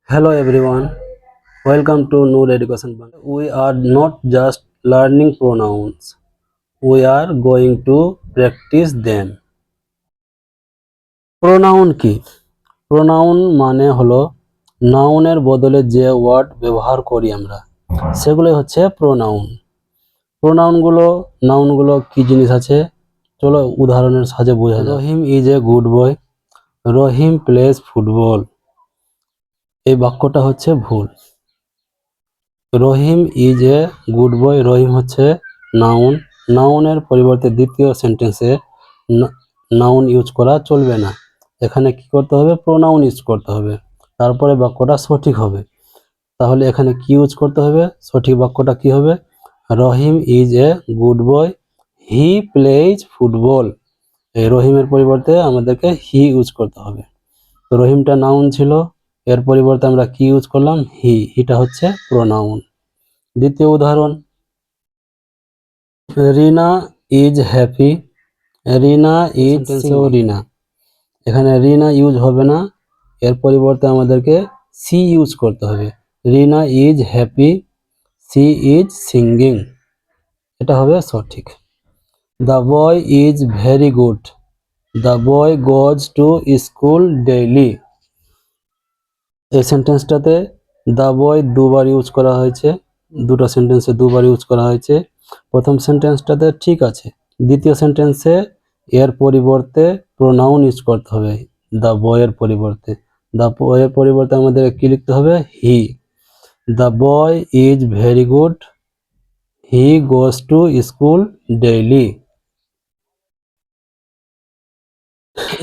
Hello everyone, welcome to Noor Education Bank. We are not just learning pronouns, we are going to practice them. Pronoun কি? Pronoun মানে হলো নাউনের বদলে যে word ব্যবহার করি আমরা, সেগুলোই হচ্ছে প্রোনাউন। নাউনগুলো কি জিনিস আছে চলো উদাহরণের সাহায্যে বোঝা যায়। Rahim is a good boy, Rahim plays football. এই বাক্যটা হচ্ছে ভুল। রহিম ইজ এ গুড বয়, রহিম হচ্ছে নাউন। নাউনের পরিবর্তে দ্বিতীয় সেন্টেন্সে নাউন ইউজ করা চলবে না, এখানে কি করতে হবে? প্রোনাউন ইউজ করতে হবে, তারপরে বাক্যটা সঠিক হবে। তাহলে এখানে কি ইউজ করতে হবে? সঠিক বাক্যটা কি হবে? Rahim is a good boy, he plays football. এই রহিমের পরিবর্তে আমাদেরকে হি ইউজ করতে হবে। তো রহিমটা নাউন ছিল, এর পরিবর্তে আমরা কি ইউজ করলাম? হিটা হচ্ছে প্রোনাউন। দ্বিতীয় উদাহরণ, রিনা ইজ হ্যাপি, রিনা ইজ রিনা। এখানে রিনা ইউজ হবে না, এর পরিবর্তে আমাদেরকে সি ইউজ করতে হবে। Rina is happy, she is singing, এটা হবে সঠিক। The boy is very good, the boy goes to school daily. এই সেন্টেন্সটাতে দ্য বয় দুবার ইউজ করা হয়েছে, দুটো সেন্টেন্সে দুবার ইউজ করা হয়েছে। প্রথম সেন্টেন্সটাতে ঠিক আছে, দ্বিতীয় সেন্টেন্সে এর পরিবর্তে প্রোনাউন ইউজ করতে হবে। দ্য বয়ের পরিবর্তে আমাদের কি লিখতে হবে? He. The boy is very good, he goes to school daily.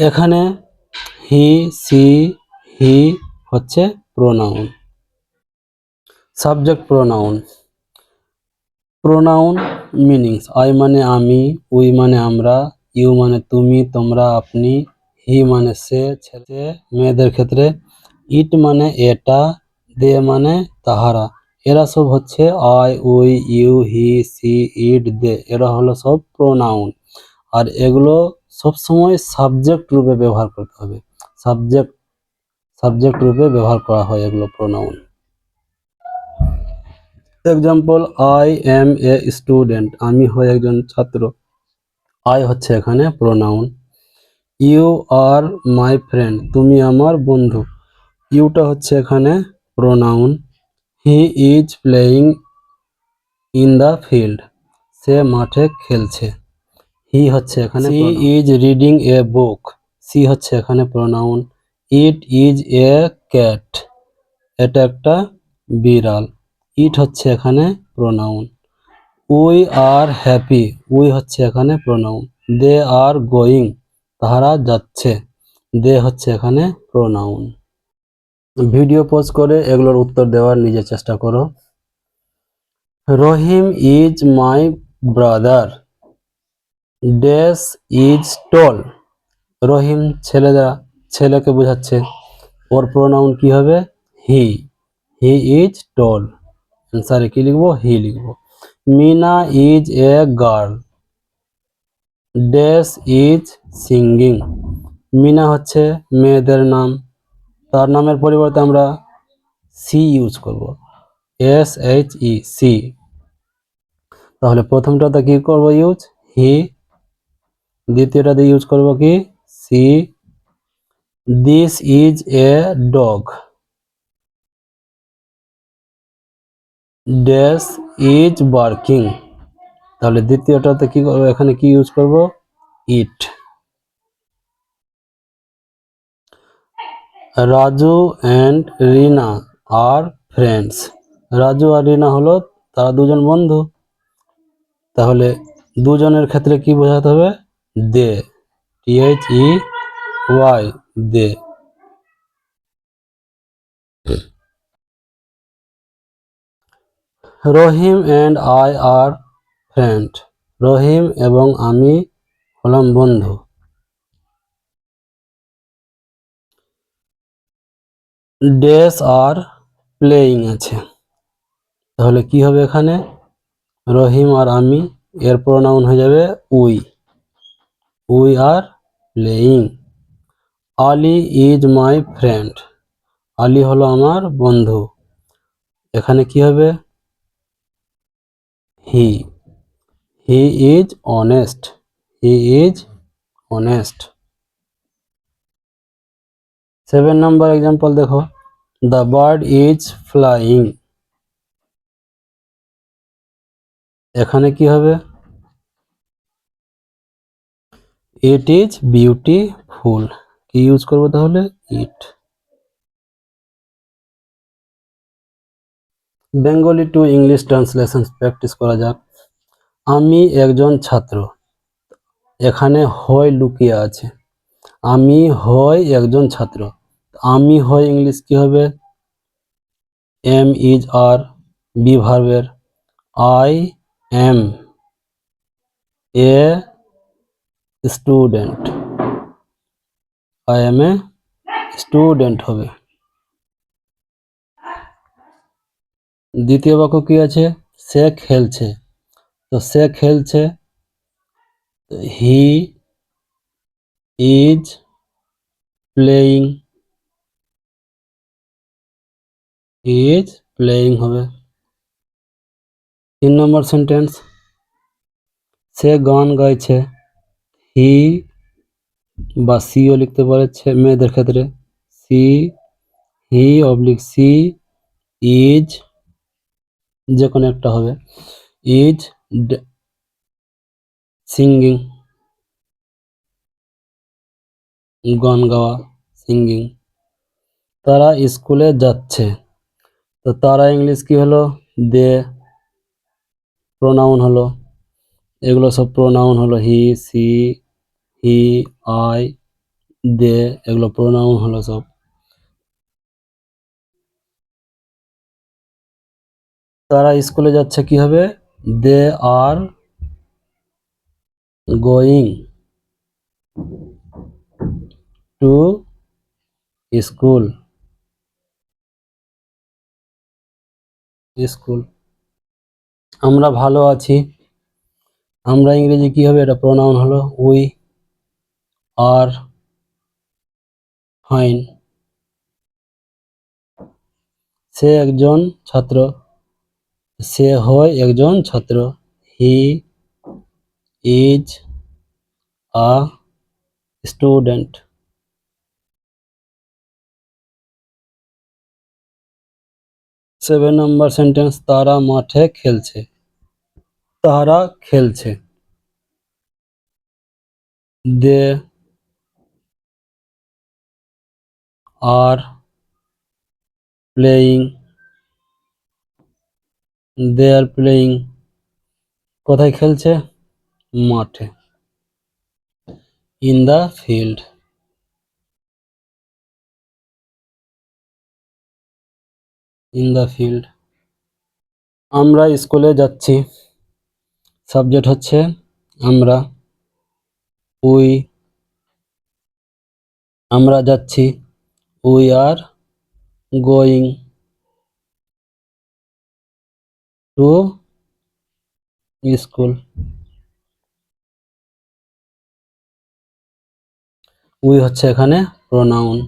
এখানে হি, সি, হি হচ্ছে pronoun. Subject pronoun. Pronoun meanings: I মানে আমি, উই মানে আমরা, ইউ মানে তুমি, তোমরা, আপনি, হি মানে সে ছেলে মেয়েদের ক্ষেত্রে, ইট মানে এটা, দে মানে তাহারা। এরা সব হচ্ছে I, we, you, he, she, it, they, এরা হলো সব প্রোনাউন। আর এগুলো সবসময় সাবজেক্ট রূপে ব্যবহার করতে হবে। সাবজেক্ট রূপে ব্যবহার করা হয় এগুলো pronoun. Example, I am a student, আমি হই একজন ছাত্র। আই হচ্ছে এখানে pronoun. You are my friend, তুমি আমার বন্ধু। ইউটা হচ্ছে এখানে pronoun. He is playing in the field, সে মাঠে খেলছে। হি হচ্ছে এখানে she is reading a book, she হচ্ছে এখানে pronoun. It is a cat, এটা একটা বিড়াল। ইট হচ্ছে এখানে pronoun. We are happy, we হচ্ছে এখানে প্রোনাউন। দে আর গোয়িং, তাহারা যাচ্ছে। দে হচ্ছে এখানে প্রোনাউন। ভিডিও পজ করে এগুলোর উত্তর দেওয়ার নিজে চেষ্টা করো। Rahim is my brother, dash is tall. Rahim ছেলেকে বোঝাচ্ছে, ওর প্রোনাউন কি হবে? হি। হি ইজ টল, অ্যান্সারে কি লিখবো? হি লিখবো। Meena is a girl, dash is singing. Meena হচ্ছে মেয়েদের নাম, তার নামের পরিবর্তে আমরা সি ইউজ করব, SHE, সি। তাহলে প্রথমটাতে কি করব? ইউজ হি। দ্বিতীয়টাতে ইউজ করব কি? She. This is a dog, dash is barking. তাহলে দ্বিতীয়টাতে কি করব? এখানে কি ইউজ করব? It. Raju and Rina are friends, Raju আর রিনা হলো তারা দুজন বন্ধু। তাহলে দুজনের ক্ষেত্রে কি বোঝাতে হবে? They, THEY, they. Rahim and I are friend, Rahim এবং আমি হলাম বন্ধু। ড্যাশ আর প্লেয়িং আছে, তাহলে কি হবে এখানে? রহিম আর আমি, এর প্রোনাউন হয়ে যাবে we. We are playing. Ali is my friend, Ali হলো আমার বন্ধু। এখানে কি হবে? He he is honest. He is honest. 7 number example দেখো, দ্য বার্ড ইজ ফ্লাইং। এখানে কি হবে? It is beautiful. কি ইউজ করবো তাহলে? It. Bengali to English translation practice করা যাক। আমি একজন ছাত্র। এখানে হয় লুকিয়ে আছে। আমি হয় একজন ছাত্র। আমি হয় ইংলিশ কি হবে? এম ইজ আর, বি ভার্বের। I am a student. I am a student হবে। দ্বিতীয় বাক্য কি আছে? সে খেলছে। তো সে খেলছে, হি ইজ প্লেয়িং। ইজ প্লেয়িং হবে। 3 নম্বর সেন্টেন্স, সে গান গাইছে। হি বা সিও লিখতে পারে মেয়েদের ক্ষেত্রে। She, he oblique she is, যে কোনো একটা হবে, ইজ সিঙ্গিং। গান গাওয়া, সিঙ্গিং। তারা স্কুলে যাচ্ছে। তো তারা ইংলিশ কি হলো? দে। প্রোনাউন হলো, এগুলো সব প্রোনাউন হলো। হি, সি, হি, আই, দে, এগুলো প্রোনাউন হলো সব। তারা স্কুলে যাচ্ছে কি হবে? They are going to school. School. আমরা ভালো আছি। আমরা ইংরেজি কি হবে? এটা প্রোনাউন হলো উই আর ফাইন। সে একজন ছাত্র। সে হয় একজন ছাত্র। He is a student. 7 number sentence, তারা মাঠে খেলছে। তারা খেলছে, দে are playing. They are playing. কোথায় খেলছে? মাঠে। In the field. In the field. আমরা স্কুলে যাচ্ছি। সাবজেক্ট হচ্ছে আমরা, উই। আমরা যাচ্ছি, we are going to school. We হচ্ছে এখানে প্রোনাউন।